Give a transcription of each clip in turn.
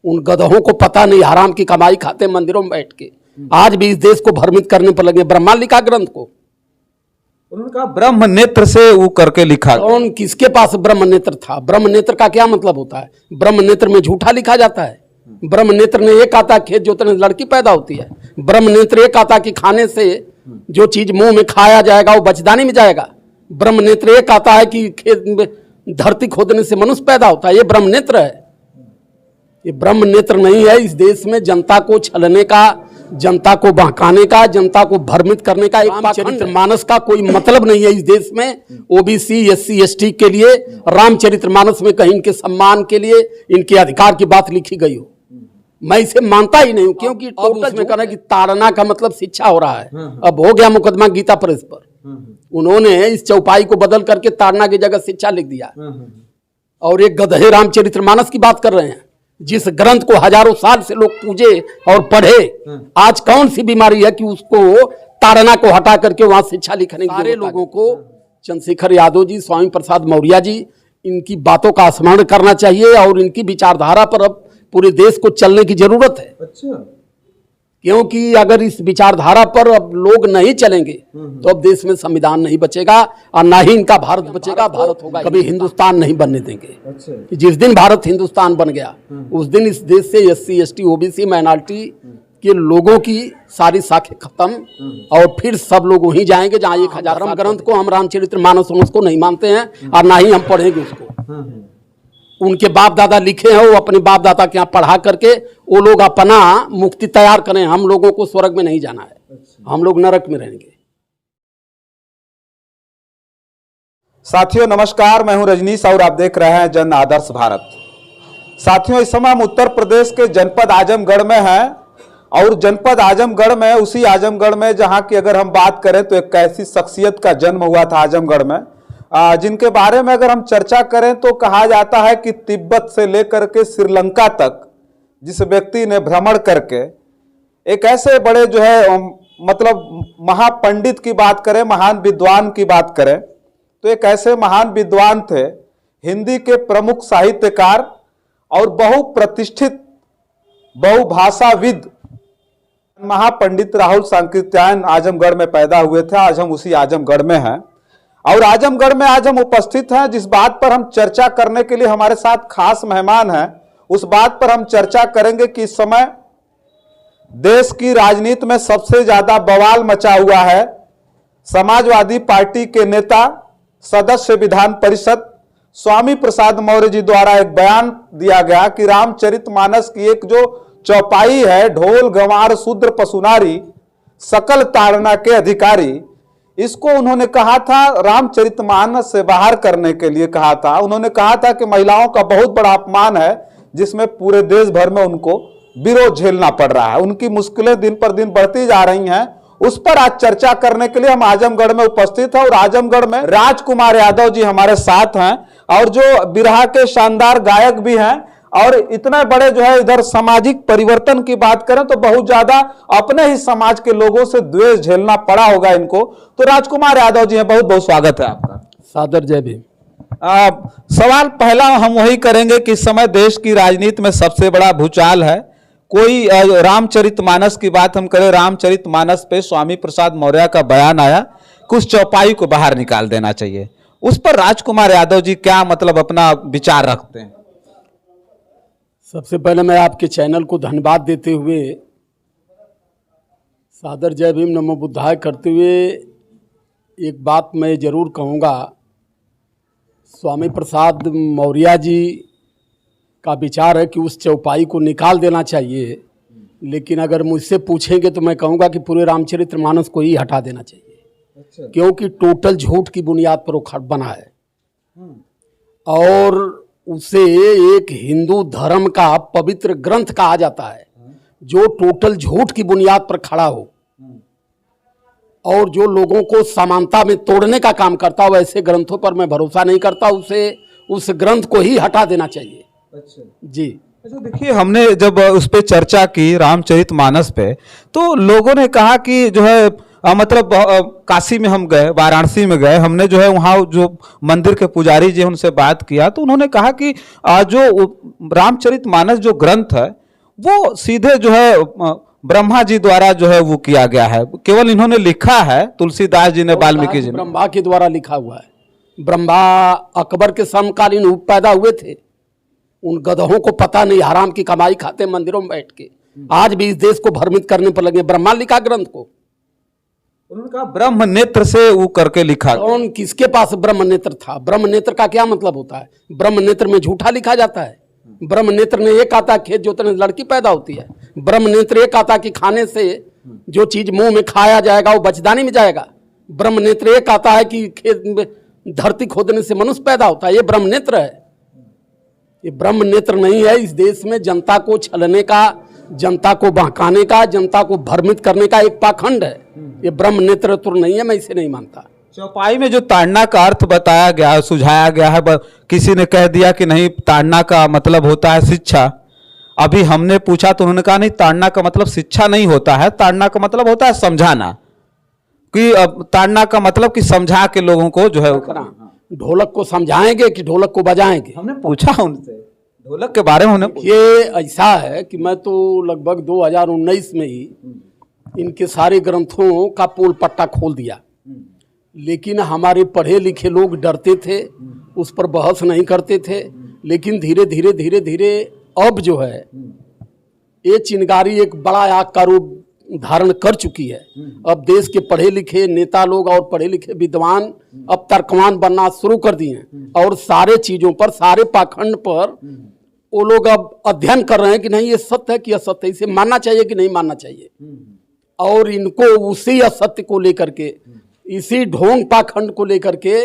उन गधों को पता नहीं, हराम की कमाई खाते मंदिरों में बैठ के। आज भी इस देश को भ्रमित करने पर लगे। ब्रह्मा लिखा ग्रंथ को, उन्होंने कहा ब्रह्म नेत्र से वो करके लिखा। कौन किसके पास ब्रह्म नेत्र था? ब्रह्म नेत्र का क्या मतलब होता है? ब्रह्म नेत्र में झूठा लिखा जाता है। ब्रह्म नेत्र ने एक आता खेत जोतने से लड़की पैदा होती है। ब्रह्म नेत्र एक आता कि खाने से जो चीज मुंह में खाया जाएगा वो बचदानी में जाएगा। ब्रह्म नेत्र एक आता है कि खेत में धरती खोदने से मनुष्य पैदा होता है। ये ब्रह्म नेत्र है, ये ब्रह्म नेत्र नहीं है। इस देश में जनता को छलने का, जनता को बहकाने का, जनता को भ्रमित करने का एक रामचरितमानस का कोई मतलब नहीं है। इस देश में ओबीसी, एससी, एसटी के लिए रामचरितमानस में कहीं इनके सम्मान के लिए, इनके अधिकार की बात लिखी गई हो, मैं इसे मानता ही नहीं हूं। क्योंकि उसमें कहना कि ताड़ना का मतलब शिक्षा हो रहा है। अब हो गया मुकदमा गीता प्रेस पर, उन्होंने इस चौपाई को बदल करके ताड़ना की जगह शिक्षा लिख दिया। और एक गधे रामचरितमानस की बात कर रहे हैं, जिस ग्रंथ को हजारों साल से लोग पूजे और पढ़े। आज कौन सी बीमारी है कि उसको ताड़ना को हटा करके वहां शिक्षा लिखने? सारे लोगों को चंद्रशेखर यादव जी, स्वामी प्रसाद मौर्य जी, इनकी बातों का स्मरण करना चाहिए और इनकी विचारधारा पर अब पूरे देश को चलने की जरूरत है। अच्छा, क्योंकि अगर इस विचारधारा पर अब लोग नहीं चलेंगे तो अब देश में संविधान नहीं बचेगा और ना ही इनका भारत बचेगा। भारत होगा कभी हिंदुस्तान नहीं बनने देंगे। अच्छा। जिस दिन भारत हिंदुस्तान बन गया उस दिन इस देश से एससी, एसटी, ओबीसी, माइनॉरिटी के लोगों की सारी शाखें खत्म और फिर सब लोग वहीं जाएंगे जहाँ 1000 ग्रंथ को हम रामचरितमानस को नहीं मानते हैं और ना ही हम पढ़ेंगे उसको। उनके बाप दादा लिखे हैं, वो अपने बाप दादा के यहाँ पढ़ा करके वो लोग अपना मुक्ति तैयार करें। हम लोगों को स्वर्ग में नहीं जाना है, हम लोग नरक में रहेंगे। साथियों नमस्कार, मैं हूं रजनीश और आप देख रहे हैं जन आदर्श भारत। साथियों इस समय हम उत्तर प्रदेश के जनपद आजमगढ़ में हैं और जनपद आजमगढ़ में, उसी आजमगढ़ में जहां की अगर हम बात करें तो एक ऐसी शख्सियत का जन्म हुआ था आजमगढ़ में, जिनके बारे में अगर हम चर्चा करें तो कहा जाता है कि तिब्बत से लेकर के श्रीलंका तक जिस व्यक्ति ने भ्रमण करके एक ऐसे बड़े जो है मतलब महापंडित की बात करें, महान विद्वान की बात करें तो एक ऐसे महान विद्वान थे, हिंदी के प्रमुख साहित्यकार और बहुप्रतिष्ठित बहुभाषाविद महापंडित राहुल सांकृत्यायन आजमगढ़ में पैदा हुए थे। आज हम उसी आजमगढ़ में हैं और आजमगढ़ में आज हम उपस्थित हैं। जिस बात पर हम चर्चा करने के लिए हमारे साथ खास मेहमान हैं, उस बात पर हम चर्चा करेंगे कि इस समय देश की राजनीति में सबसे ज्यादा बवाल मचा हुआ है। समाजवादी पार्टी के नेता, सदस्य विधान परिषद स्वामी प्रसाद मौर्य जी द्वारा एक बयान दिया गया कि रामचरितमानस की एक जो चौपाई है, ढोल गंवार शूद्र पशुनारी सकल ताड़ना के अधिकारी, इसको उन्होंने कहा था रामचरितमानस से बाहर करने के लिए कहा था। उन्होंने कहा था कि महिलाओं का बहुत बड़ा अपमान है जिसमें पूरे देश भर में उनको विरोध झेलना पड़ रहा है, उनकी मुश्किलें दिन पर दिन बढ़ती जा रही हैं। उस पर आज चर्चा करने के लिए हम आजमगढ़ में उपस्थित हैं और आजमगढ़ में राजकुमार यादव जी हमारे साथ हैं और जो बिरहा के शानदार गायक भी हैं और इतने बड़े जो है इधर सामाजिक परिवर्तन की बात करें तो बहुत ज्यादा अपने ही समाज के लोगों से द्वेष झेलना पड़ा होगा इनको। तो राजकुमार यादव जी हैं, बहुत बहुत स्वागत है आपका। सादर जय भीम। सवाल पहला हम वही करेंगे कि इस समय देश की राजनीति में सबसे बड़ा भूचाल है। कोई रामचरितमानस की बात हम करें, रामचरितमानस पे स्वामी प्रसाद मौर्य का बयान आया कि उस चौपाई को बाहर निकाल देना चाहिए। उस पर राजकुमार यादव जी क्या मतलब अपना विचार रखते हैं? सबसे पहले मैं आपके चैनल को धन्यवाद देते हुए सादर जय भीम नमो बुद्धाय करते हुए एक बात मैं जरूर कहूँगा, स्वामी प्रसाद मौर्य जी का विचार है कि उस चौपाई को निकाल देना चाहिए, लेकिन अगर मुझसे पूछेंगे तो मैं कहूँगा कि पूरे रामचरितमानस को ही हटा देना चाहिए। अच्छा। क्योंकि टोटल झूठ की बुनियाद पर वो खट बना है और उसे एक हिंदू धर्म का पवित्र ग्रंथ कहा जाता है जो टोटल झूठ की बुनियाद पर खड़ा हो और जो लोगों को समानता में तोड़ने का काम करता हो। ऐसे ग्रंथों पर मैं भरोसा नहीं करता, उसे उस ग्रंथ को ही हटा देना चाहिए। अच्छा जी। अच्छा देखिए, हमने जब उस पर चर्चा की रामचरितमानस पे तो लोगों ने कहा कि जो है मतलब काशी में हम गए, वाराणसी में गए, हमने जो है वहाँ जो मंदिर के पुजारी जी उनसे बात किया तो उन्होंने कहा कि जो रामचरितमानस जो ग्रंथ है वो सीधे जो है ब्रह्मा जी द्वारा जो है वो किया गया है, केवल इन्होंने लिखा है, तुलसीदास जी ने, वाल्मीकि जी ने। ब्रह्मा के द्वारा लिखा हुआ है। ब्रह्मा अकबर के समकालीन पैदा हुए थे। उन गधों को पता नहीं, हराम की कमाई खाते मंदिरों में बैठ के, आज भी इस देश को भ्रमित करने पर लगे। ब्रह्मा लिखा ग्रंथ को, उन्होंने कहा ब्रह्म नेत्र से वो करके लिखा। कौन किसके पास ब्रह्म नेत्र था? ब्रह्म नेत्र का क्या मतलब होता है? ब्रह्म नेत्र में झूठा लिखा जाता है। ब्रह्म नेत्र ने एक आता खेत जोतने लड़की पैदा होती है। ब्रह्म नेत्र एक आता कि खाने से जो चीज मुंह में खाया जाएगा वो बचदानी में जाएगा। ब्रह्म नेत्र एक आता है कि खेत में धरती खोदने से मनुष्य पैदा होता है। ये ब्रह्म नेत्र है, ये ब्रह्म नेत्र नहीं है। इस देश में जनता को छलने का, जनता को बहकाने का, जनता को भ्रमित करने का एक पाखंड है। ये ब्रह्म नेत्र तो नहीं है, मैं इसे नहीं मानता। चौपाई में जो ताड़ना का अर्थ बताया गया, सुझाया गया है, किसी ने कह दिया कि नहीं ताड़ना का मतलब होता है शिक्षा। अभी हमने पूछा तो उन्होंने कहा नहीं, ताड़ना का मतलब शिक्षा नहीं होता है, ताड़ना का मतलब होता है समझाना। कि ताड़ना का मतलब कि समझा के लोगों को जो है ढोलक को समझाएंगे कि ढोलक को बजाएंगे? हमने पूछा उनसे ढोलक के बारे में। ये ऐसा है कि मैं तो लगभग 2019 में ही इनके सारे ग्रंथों का पोल पट्टा खोल दिया, लेकिन हमारे पढ़े लिखे लोग डरते थे, उस पर बहस नहीं करते थे। लेकिन धीरे धीरे धीरे धीरे अब जो है ये चिंगारी एक बड़ा आग का रूप धारण कर चुकी है। अब देश के पढ़े लिखे नेता लोग और पढ़े लिखे विद्वान अब तर्कवान बनना शुरू कर दिए हैं, और सारे चीजों पर, सारे पाखंड पर वो लोग अब अध्ययन कर रहे हैं कि नहीं ये सत्य है कि असत्य है, इसे मानना चाहिए कि नहीं मानना चाहिए। और इनको उसी असत्य को लेकर के, इसी ढोंग पाखंड को लेकर के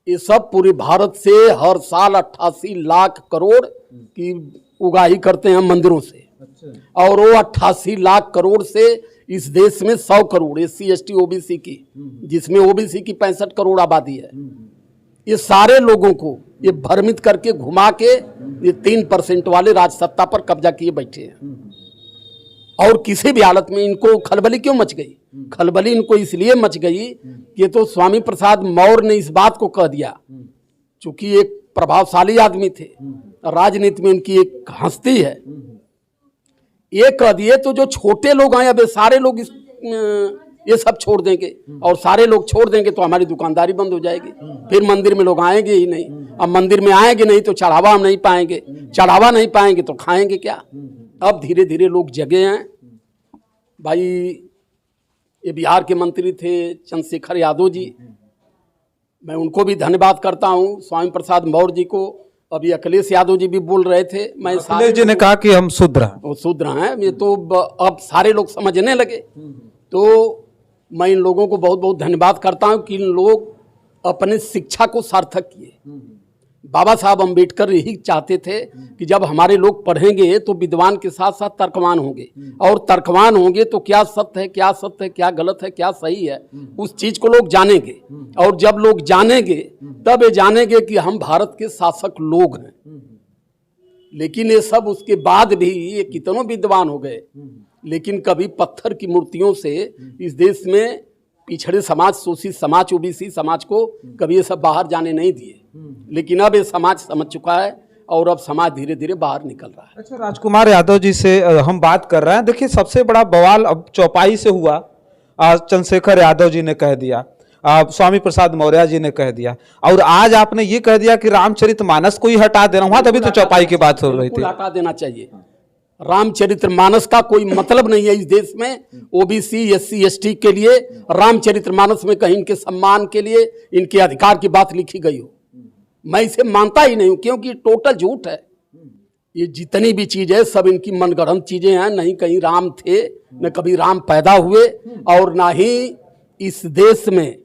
ये सब पूरे भारत से हर साल 88 लाख करोड़ की उगाही करते हैं मंदिरों से। और वो 88 लाख करोड़ से इस देश में 100 करोड़ SC ST OBC की, जिसमें OBC की 65 करोड़ आबादी है, ये सारे लोगों को ये भ्रमित करके घुमा के ये 3% वाले राज सत्ता पर कब्जा किए बैठे हैं। और किसी भी हालत में इनको खलबली क्यों मच गई? खलबली इनको इसलिए मच गई कि तो स्वामी प्रसाद मौर्य ने इस बात को कह दिया, चूंकि एक प्रभावशाली आदमी थे, राजनीति में इनकी एक हस्ती है, ये कह दिए तो जो छोटे लोग हैं अब ये सारे लोग ये सब छोड़ देंगे, और सारे लोग छोड़ देंगे तो हमारी दुकानदारी बंद हो जाएगी, फिर मंदिर में लोग आएंगे ही नहीं। अब मंदिर में आएंगे नहीं तो चढ़ावा हम नहीं पाएंगे, चढ़ावा नहीं पाएंगे तो खाएंगे क्या? अब धीरे धीरे लोग जगे हैं। भाई ये बिहार के मंत्री थे चंद्रशेखर यादव जी, मैं उनको भी धन्यवाद करता हूँ, स्वामी प्रसाद मौर्य जी को। अभी अखिलेश यादव जी भी बोल रहे थे, मैं अखिलेश जी ने कहा कि हम शूद्र हैं, वो शूद्र हैं, ये तो अब सारे लोग समझने लगे। तो मैं इन लोगों को बहुत बहुत धन्यवाद करता हूँ कि इन लोग अपने शिक्षा को सार्थक किए। बाबा साहब अम्बेडकर यही चाहते थे कि जब हमारे लोग पढ़ेंगे तो विद्वान के साथ साथ तर्कवान होंगे, और तर्कवान होंगे तो क्या सत्य है, क्या सत्य है, क्या गलत है, क्या सही है, उस चीज को लोग जानेंगे। और जब लोग जानेंगे तब ये जानेंगे कि हम भारत के शासक लोग हैं। लेकिन ये सब उसके बाद भी ये कितनों विद्वान हो गए, लेकिन कभी पत्थर की मूर्तियों से इस देश में पिछड़े समाज, शोषित समाज, OBC समाज को कभी ये सब बाहर जाने नहीं दिए। लेकिन अब ये समाज समझ चुका है और अब समाज धीरे धीरे बाहर निकल रहा है। अच्छा, राजकुमार यादव जी से हम बात कर रहे हैं। देखिए सबसे बड़ा बवाल अब चौपाई से हुआ, चंद्रशेखर यादव जी ने कह दिया, स्वामी प्रसाद मौर्य जी ने कह दिया, और आज आपने ये कह दिया कि रामचरितमानस को ही हटा देना। वहां तभी तो चौपाई की बात हो रही थी। हटा देना चाहिए। रामचरितमानस का कोई मतलब नहीं है इस देश में। OBC SC ST के लिए रामचरितमानस में कहीं इनके सम्मान के लिए, इनके अधिकार की बात लिखी गई हो, मैं इसे मानता ही नहीं हूं, क्योंकि टोटल झूठ है। ये जितनी भी चीज है सब इनकी मनगढ़ंत चीजें हैं। नहीं कहीं राम थे, न कभी राम पैदा हुए, और ना ही इस देश में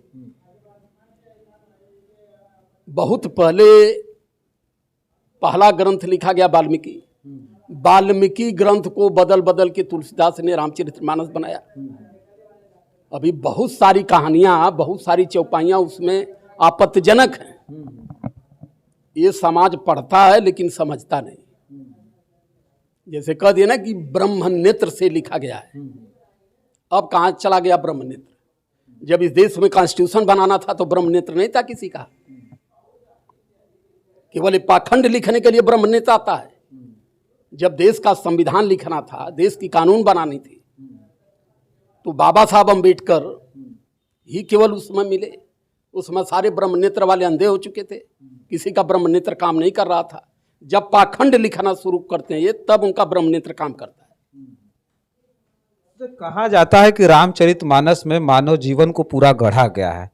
बहुत पहले पहला ग्रंथ लिखा गया वाल्मीकि। वाल्मीकि ग्रंथ को बदल बदल के तुलसीदास ने रामचरितमानस बनाया। अभी बहुत सारी कहानियां, बहुत सारी चौपाइयां उसमें आपत्तिजनक हैं। ये समाज पढ़ता है लेकिन समझता नहीं। जैसे कह दिया ना कि ब्रह्म नेत्र से लिखा गया है, अब कहाँ चला गया ब्रह्म नेत्र? जब इस देश में कॉन्स्टिट्यूशन बनाना था तो ब्रह्म नेत्र नहीं था किसी का। केवल एक पाखंड लिखने के लिए ब्रह्म नेत्र आता है। जब देश का संविधान लिखना था, देश की कानून बनानी थी, तो बाबा साहब अम्बेडकर ही केवल उसमें मिले। उसमें सारे ब्रह्म नेत्र वाले अंधे हो चुके थे, किसी का ब्रह्म नेत्र काम नहीं कर रहा था। जब पाखंड लिखना शुरू करते हैं ये, तब उनका ब्रह्म नेत्र काम करता है। कहा जाता है कि रामचरितमानस में मानव जीवन को पूरा गढ़ा गया है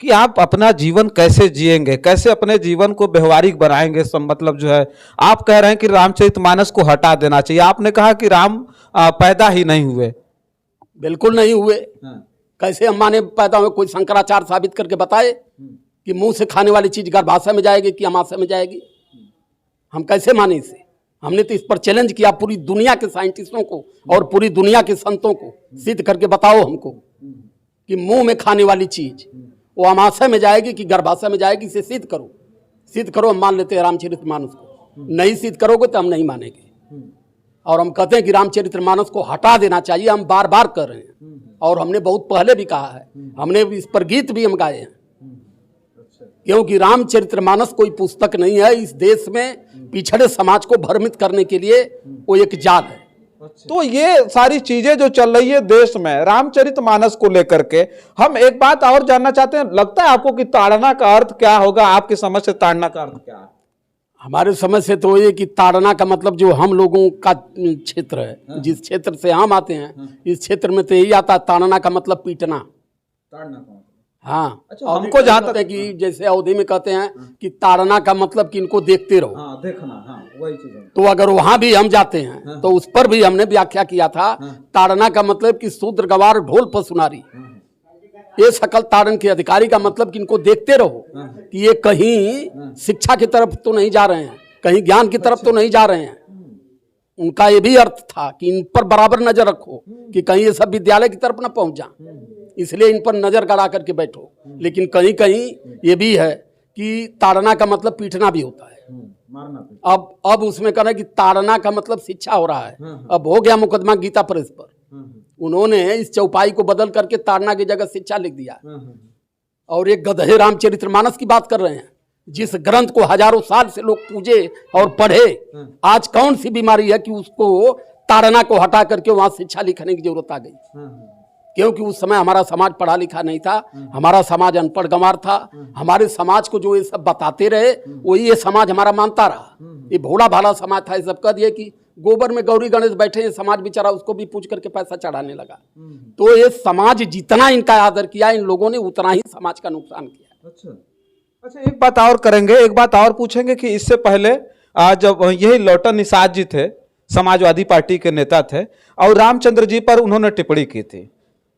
कि आप अपना जीवन कैसे जिएंगे, कैसे अपने जीवन को व्यवहारिक बनाएंगे। सब मतलब जो है आप कह रहे हैं कि रामचरितमानस को हटा देना चाहिए। आपने कहा कि राम पैदा ही नहीं हुए। बिल्कुल नहीं हुए। कैसे हम माने पैदा हुए? कोई शंकराचार्य साबित करके बताए कि मुंह से खाने वाली चीज गर्भाशय में जाएगी कि अमाशय में जाएगी? हम कैसे माने इसे? हमने तो इस पर चैलेंज किया पूरी दुनिया के साइंटिस्टों को और पूरी दुनिया के संतों को, सिद्ध करके बताओ हमको कि मुंह में खाने वाली चीज वो अमाशय में जाएगी कि गर्भाशय में जाएगी। इसे सिद्ध करो, सिद्ध करो। हम मान लेते हैं रामचरितमानस को। नहीं सिद्ध करोगे तो हम नहीं मानेंगे। और हम कहते हैं कि रामचरितमानस को हटा देना चाहिए। हम बार बार कर रहे हैं और हमने बहुत पहले भी कहा है। हमने इस पर गीत भी हम गाए हैं, क्योंकि रामचरितमानस कोई पुस्तक नहीं है। इस देश में पिछड़े समाज को भ्रमित करने के लिए वो एक जाल है। तो ये सारी चीजें जो चल रही है देश में रामचरितमानस को लेकर के, हम एक बात और जानना चाहते हैं। लगता है आपको कि ताड़ना का अर्थ क्या होगा? आपकी समझ से ताड़ना का अर्थ क्या है? हमारे समझ से तो ये कि ताड़ना का मतलब जो हम लोगों का क्षेत्र है, जिस क्षेत्र से हम आते हैं, इस क्षेत्र में तो यही आता है। ताड़ना का मतलब पीटना। ताड़ना का हाँ। अच्छा, हमको जहाँ तक है कि जैसे अवधि में कहते हैं कि ताड़ना का मतलब कि इनको देखते रहो। हाँ, देखना। हाँ, वही चीज है। तो अगर वहां भी हम जाते हैं तो उस पर भी हमने व्याख्या किया था। ताड़ना का मतलब कि शूद्र गवार ढोल पर सुनारी, ये सकल ताड़न के अधिकारी का मतलब कि इनको देखते रहो कि ये कहीं शिक्षा की तरफ तो नहीं जा रहे हैं, कहीं ज्ञान की तरफ तो नहीं जा रहे हैं। उनका ये भी अर्थ था कि इन पर बराबर नजर रखो कि कहीं ये सब विद्यालय की तरफ न पहुंच जाए, इसलिए इन पर नजर गड़ा करके बैठो। लेकिन कहीं कहीं ये भी है कि ताड़ना का मतलब पीटना भी होता है। अब उसमें कहना कि ताड़ना का मतलब शिक्षा हो रहा है। अब हो गया मुकदमा गीता प्रेस पर। उन्होंने इस चौपाई को बदल करके ताड़ना की जगह शिक्षा लिख दिया। और एक गधे रामचरितमानस की बात कर रहे हैं, जिस ग्रंथ को हजारों साल से लोग पूजे और पढ़े। आज कौन सी बीमारी है कि उसको ताड़ना को हटा करके वहां शिक्षा लिखने की जरूरत आ गई? क्योंकि उस समय हमारा समाज पढ़ा लिखा नहीं था, हमारा समाज अनपढ़ गंवार था। हमारे समाज को जो ये सब बताते रहे वही ये समाज हमारा मानता रहा। ये भोला भाला समाज था। ये सब कह दिए कि गोबर में गौरी गणेश बैठे हैं, समाज बेचारा उसको भी पूछ करके पैसा चढ़ाने लगा। तो ये समाज जितना इनका आदर किया, इन लोगों ने उतना ही समाज का नुकसान किया। अच्छा, एक बात और करेंगे, एक बात और पूछेंगे कि इससे पहले जब यही लौटन निषाद जी थे, समाजवादी पार्टी के नेता थे, और रामचंद्र जी पर उन्होंने टिप्पणी की थी,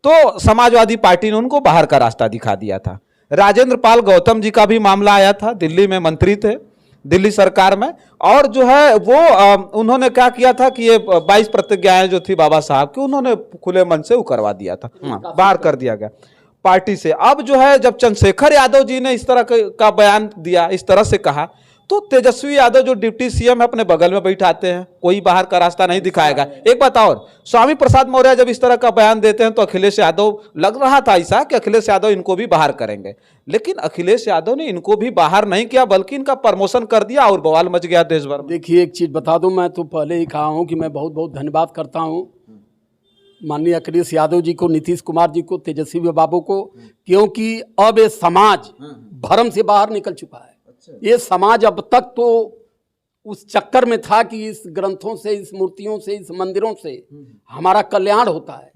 तो समाजवादी पार्टी ने उनको बाहर का रास्ता दिखा दिया था। राजेंद्र पाल गौतम जी का भी मामला आया था, दिल्ली में मंत्री थे, दिल्ली सरकार में, और जो है वो उन्होंने क्या किया था कि ये 22 प्रतिज्ञाएं जो थी बाबा साहब की, उन्होंने खुले मन से वो करवा दिया था, बाहर कर दिया गया पार्टी से। अब जो है जब चंद्रशेखर यादव जी ने इस तरह का बयान दिया, इस तरह से कहा, तो तेजस्वी यादव जो डिप्टी सीएम है अपने बगल में बैठाते हैं, कोई बाहर का रास्ता नहीं दिखाएगा। एक बात और, स्वामी प्रसाद मौर्य जब इस तरह का बयान देते हैं तो अखिलेश यादव, लग रहा था ऐसा कि अखिलेश यादव इनको भी बाहर करेंगे, लेकिन अखिलेश यादव ने इनको भी बाहर नहीं किया, बल्कि इनका प्रमोशन कर दिया और बवाल मच गया देश भर में। देखिए, एक चीज बता दूं, मैं तो पहले ही कहा हूं कि मैं बहुत बहुत धन्यवाद करता हूं माननीय अखिलेश यादव जी को, नीतीश कुमार जी को, तेजस्वी बाबू को, क्योंकि अब ये समाज भरम से बाहर निकल चुका है। ये समाज अब तक तो उस चक्कर में था कि इस ग्रंथों से, इस मूर्तियों से, इस मंदिरों से हमारा कल्याण होता है,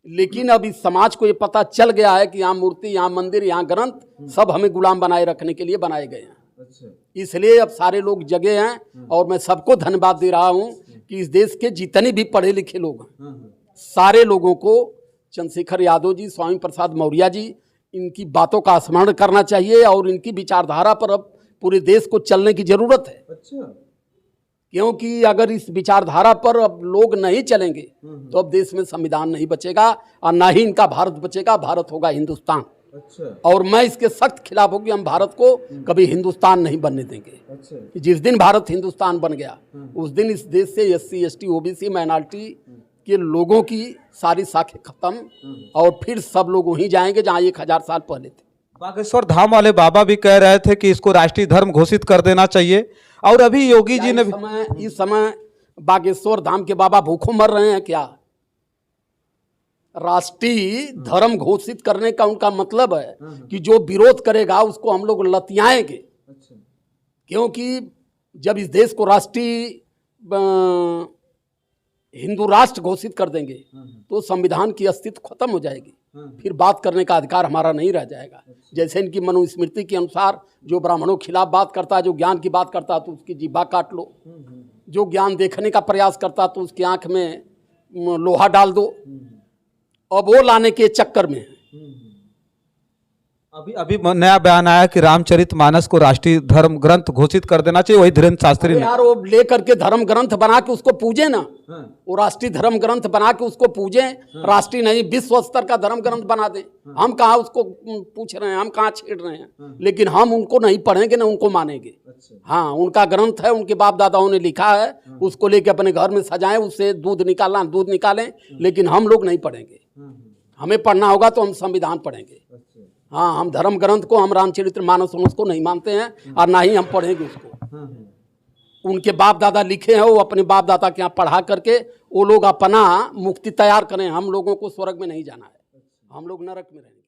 लेकिन अब इस समाज को ये पता चल गया है कि यहाँ मूर्ति, यहाँ मंदिर, यहाँ ग्रंथ सब हमें गुलाम बनाए रखने के लिए बनाए गए हैं। इसलिए अब सारे लोग जगे हैं, और मैं सबको धन्यवाद दे रहा हूँ कि इस देश के जितने भी पढ़े लिखे लोग हैं, सारे लोगों को चंद्रशेखर यादव जी, स्वामी प्रसाद मौर्य जी, इनकी बातों का स्मरण करना चाहिए, और इनकी विचारधारा पर अब पूरे देश को चलने की जरूरत है। अच्छा। क्योंकि अगर इस विचारधारा पर अब लोग नहीं चलेंगे तो अब देश में संविधान नहीं बचेगा, और ना ही इनका भारत बचेगा। भारत होगा हिंदुस्तान। अच्छा। और मैं इसके सख्त खिलाफ हूँ कि हम भारत को कभी हिंदुस्तान नहीं बनने देंगे। अच्छा। जिस दिन भारत हिंदुस्तान बन गया, उस दिन इस देश से SC ST OBC माइनॉरिटी कि लोगों की सारी साखें खत्म और फिर सब लोग वहीं जाएंगे जहाँ 1000 साल पहले थे। बागेश्वर धाम वाले बाबा भी कह रहे थे कि इसको राष्ट्रीय धर्म घोषित कर देना चाहिए, और अभी योगी जी ने इस समय बागेश्वर धाम के बाबा भूखों मर रहे हैं क्या? राष्ट्रीय धर्म घोषित करने का उनका मतलब है कि जो विरोध करेगा उसको हम लोग लतियाएंगे। क्योंकि जब इस देश को राष्ट्रीय हिंदू राष्ट्र घोषित कर देंगे तो संविधान की अस्तित्व खत्म हो जाएगी, फिर बात करने का अधिकार हमारा नहीं रह जाएगा। जैसे इनकी मनुस्मृति के अनुसार जो ब्राह्मणों के खिलाफ बात करता है, जो ज्ञान की बात करता है तो उसकी जीभा काट लो, जो ज्ञान देखने का प्रयास करता तो उसकी आंख में लोहा डाल दो। अब वो लाने के चक्कर में अभी नया बयान आया कि रामचरितमानस को राष्ट्रीय धर्म ग्रंथ घोषित कर देना चाहिए, वही धीरेन्द्र शास्त्री ने। यार वो लेकर के धर्म ग्रंथ बना के उसको पूजे ना, वो राष्ट्रीय धर्म ग्रंथ बना के उसको पूजे, राष्ट्रीय नहीं विश्व स्तर का धर्म ग्रंथ बना दे। हम कहाँ उसको पूछ रहे हैं, हम कहाँ छेड़ रहे हैं, लेकिन हम उनको नहीं पढ़ेंगे ना उनको मानेंगे। हाँ, उनका ग्रंथ है, उनके बाप दादाओं ने लिखा है, उसको लेके अपने घर में सजाएं, उससे दूध निकालें, लेकिन हम लोग नहीं पढ़ेंगे। हमें पढ़ना होगा तो हम संविधान पढ़ेंगे। हाँ, हम धर्म ग्रंथ को, हम रामचरितमानस को नहीं मानते हैं और ना ही हम पढ़ेंगे उसको। उनके बाप दादा लिखे हैं, वो अपने बाप दादा के यहाँ पढ़ा करके वो लोग अपना मुक्ति तैयार करें। हम लोगों को स्वर्ग में नहीं जाना है, हम लोग नरक में रहेंगे।